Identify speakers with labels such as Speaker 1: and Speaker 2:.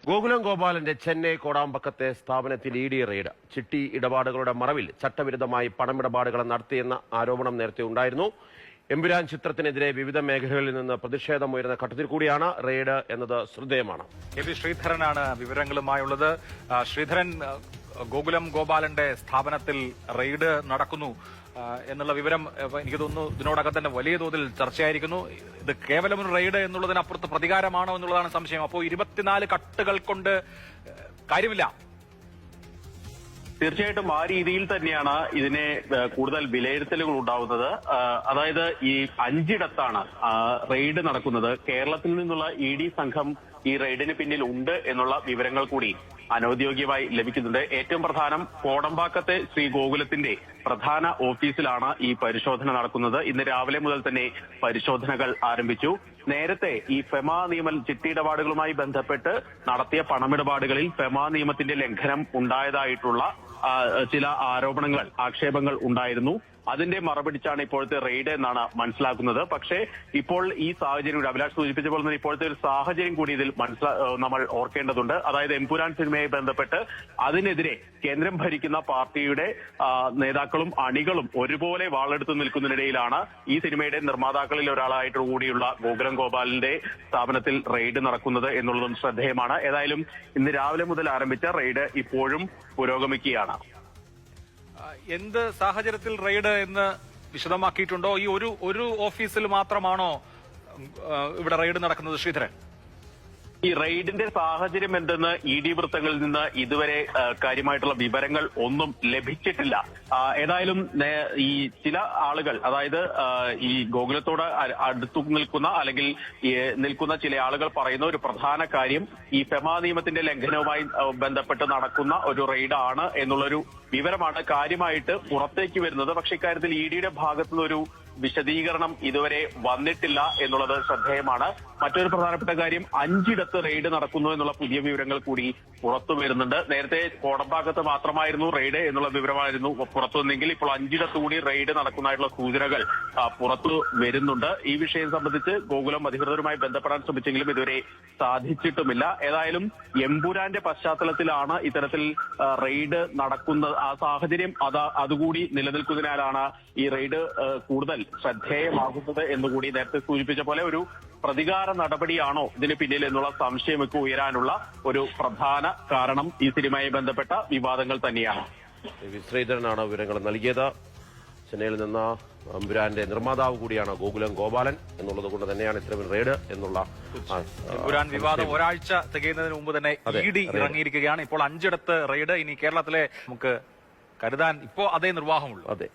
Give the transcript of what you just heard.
Speaker 1: ഗോകുലം ഗോപാലന്റെ ചെന്നൈ കോടാമ്പക്കത്തെ സ്ഥാപനത്തിൽ ED raid. ചിട്ടി ഇടപാടുകളുടെ മറവിൽ ചട്ടവിരുദ്ധമായി പണമിടപാടുകൾ നടത്തിയെന്ന ആരോപണം നേരത്തെ ഉണ്ടായിരുന്നു. എമ്പുരാൻ ചിത്രത്തിനെതിരെ വിവിധ മേഖലകളിൽ നിന്ന് പ്രതിഷേധമുയരുന്ന ഘട്ടത്തിൽ കൂടിയാണ് റെയ്ഡ് എന്നത് ശ്രദ്ധേയമാണ്.
Speaker 2: ശ്രീധരനാണ് വിവരങ്ങളുമായുള്ളത്. ശ്രീധരൻ, ഗോകുലം ഗോപാലന്റെ സ്ഥാപനത്തിൽ റെയ്ഡ് നടക്കുന്നു എന്നുള്ള വിവരം എനിക്ക് തോന്നുന്നു ഇതിനോടകം തന്നെ വലിയ തോതിൽ ചർച്ചയായിരിക്കുന്നു. ഇത് കേവലം ഒരു റെയ്ഡ് എന്നുള്ളതിനപ്പുറത്ത് പ്രതികാരമാണോ എന്നുള്ളതാണ് സംശയം. അപ്പോൾ 24 കട്ടുകൾ കൊണ്ട് കാര്യമില്ല.
Speaker 3: തീർച്ചയായിട്ടും ആ രീതിയിൽ തന്നെയാണ് ഇതിനെ കൂടുതൽ വിലയിരുത്തലുകൾ ഉണ്ടാവുന്നത്. അതായത് ഈ 5 ഇടത്താണ് റെയ്ഡ് നടക്കുന്നത്. കേരളത്തിൽ നിന്നുള്ള ഇഡി സംഘം ഈ റെയ്ഡിന് പിന്നിൽ ഉണ്ട് എന്നുള്ള വിവരങ്ങൾ കൂടി അനൌദ്യോഗികമായി ലഭിക്കുന്നുണ്ട്. ഏറ്റവും പ്രധാനം കോടമ്പാക്കത്തെ ശ്രീ ഗോകുലത്തിന്റെ പ്രധാന ഓഫീസിലാണ് ഈ പരിശോധന നടക്കുന്നത്. ഇന്ന് രാവിലെ മുതൽ തന്നെ പരിശോധനകൾ ആരംഭിച്ചു. നേരത്തെ ഈ ഫെമ നിയമം ചിട്ടിയിടപാടുകളുമായി ബന്ധപ്പെട്ട് നടത്തിയ പണമിടപാടുകളിൽ ഫെമ നിയമത്തിന്റെ ലംഘനം ഉണ്ടായതായിട്ടുള്ള ചില ആക്ഷേപങ്ങൾ ഉണ്ടായിരുന്നു. അതിന്റെ മറുപിടിച്ചാണ് ഇപ്പോഴത്തെ റെയ്ഡ് എന്നാണ് മനസ്സിലാക്കുന്നത്. പക്ഷേ ഇപ്പോൾ ഈ സാഹചര്യം അഭിലാഷ് സൂചിപ്പിച്ച പോലെ തന്നെ ഇപ്പോഴത്തെ ഒരു സാഹചര്യം കൂടി ഇതിൽ നമ്മൾ ഓർക്കേണ്ടതുണ്ട്. അതായത് എമ്പുരാൻ സിനിമയെ ബന്ധപ്പെട്ട് അതിനെതിരെ കേന്ദ്രം ഭരിക്കുന്ന പാർട്ടിയുടെ നേതാക്കളും അണികളും ഒരുപോലെ വാളെടുത്ത് നിൽക്കുന്നതിനിടയിലാണ് ഈ സിനിമയുടെ നിർമ്മാതാക്കളിൽ ഒരാളായിട്ട് കൂടിയുള്ള ഗോകുലം ഗോപാലിന്റെ സ്ഥാപനത്തിൽ റെയ്ഡ് നടക്കുന്നത് എന്നുള്ളതും ശ്രദ്ധേയമാണ്. ഏതായാലും ഇന്ന് രാവിലെ മുതൽ ആരംഭിച്ച റെയ്ഡ് ഇപ്പോഴും പുരോഗമിക്കുകയാണ്.
Speaker 2: എന്ത് സാഹചര്യത്തിൽ റെയ്ഡ് എന്ന് വിശദമാക്കിയിട്ടുണ്ടോ? ഈ ഒരു ഓഫീസിൽ മാത്രമാണോ ഇവിടെ റെയ്ഡ് നടക്കുന്നത്, ശ്രീധരൻ?
Speaker 3: ഈ റെയ്ഡിന്റെ സാഹചര്യം എന്തെന്ന് ഇഡി വൃത്തങ്ങളിൽ നിന്ന് ഇതുവരെ കാര്യമായിട്ടുള്ള വിവരങ്ങൾ ഒന്നും ലഭിച്ചിട്ടില്ല. ഏതായാലും ഈ ചില ആളുകൾ, അതായത് ഈ ഗോകുലത്തോട് അടുത്തു നിൽക്കുന്ന അല്ലെങ്കിൽ നിൽക്കുന്ന ചില ആളുകൾ പറയുന്ന ഒരു പ്രധാന കാര്യം ഈ ഫെമ നിയമത്തിന്റെ ലംഘനവുമായി ബന്ധപ്പെട്ട് നടക്കുന്ന ഒരു റെയ്ഡാണ് എന്നുള്ളൊരു വിവരമാണ് കാര്യമായിട്ട് പുറത്തേക്ക് വരുന്നത്. പക്ഷെ ഇക്കാര്യത്തിൽ ഇഡിയുടെ ഭാഗത്തുനിന്നൊരു വിശദീകരണം ഇതുവരെ വന്നിട്ടില്ല എന്നുള്ളത് ശ്രദ്ധേയമാണ്. മറ്റൊരു പ്രധാനപ്പെട്ട കാര്യം 5 ഇടത്ത് റെയ്ഡ് നടക്കുന്നു എന്നുള്ള പുതിയ വിവരങ്ങൾ കൂടി പുറത്തു വരുന്നുണ്ട്. നേരത്തെ കോടമ്പാക്കത്ത് മാത്രമായിരുന്നു റെയ്ഡ് എന്നുള്ള വിവരമായിരുന്നു പുറത്തു വന്നെങ്കിൽ ഇപ്പോൾ 5 ഇടത്ത് കൂടി റെയ്ഡ് നടക്കുന്നതായിട്ടുള്ള സൂചനകൾ പുറത്തു വരുന്നുണ്ട്. ഈ വിഷയം സംബന്ധിച്ച് ഗോകുലം അധികൃതരുമായി ബന്ധപ്പെടാൻ ശ്രമിച്ചെങ്കിലും ഇതുവരെ സാധിച്ചിട്ടുമില്ല. ഏതായാലും എമ്പുരാന്റെ പശ്ചാത്തലത്തിലാണ് ഇത്തരത്തിൽ റെയ്ഡ് നടക്കുന്നത്. ആ സാഹചര്യം അതുകൂടി നിലനിൽക്കുന്നതിനാലാണ് ഈ റെയ്ഡ് കൂടുതൽ ശ്രദ്ധേയമാകുന്നത് എന്നുകൂടി നേരത്തെ സൂചിപ്പിച്ച പോലെ ഒരു പ്രതികാര നടപടിയാണോ ഇതിന് പിന്നിൽ എന്നുള്ള സംശയമൊക്കെ ഉയരാനുള്ള ഒരു പ്രധാന കാരണം ഈ സിനിമയുമായി ബന്ധപ്പെട്ട വിവാദങ്ങൾ തന്നെയാണ്.
Speaker 1: ശ്രീധരനാണ് വിവരങ്ങൾ നൽകിയത്. ചെന്നൈയിൽ നിന്ന് എമ്പുരാന്റെ നിർമ്മാതാവ് കൂടിയാണ് ഗോകുലം ഗോപാലൻ എന്നുള്ളത് കൊണ്ട് തന്നെയാണ് ഇത്തരം റെയ്ഡ് എന്നുള്ള
Speaker 2: എമ്പുരാൻ വിവാദം ഒരാഴ്ച തികയുന്നതിന് മുമ്പ് തന്നെ ഇഡി ഇറങ്ങിയിരിക്കുകയാണ്. ഇപ്പോൾ 5 ഇടത്ത് റെയ്ഡ്. ഇനി കേരളത്തിലെ നമുക്ക് കരുതാൻ ഇപ്പോൾ അതേ നിർവാഹമുള്ളൂ.
Speaker 1: അതെ.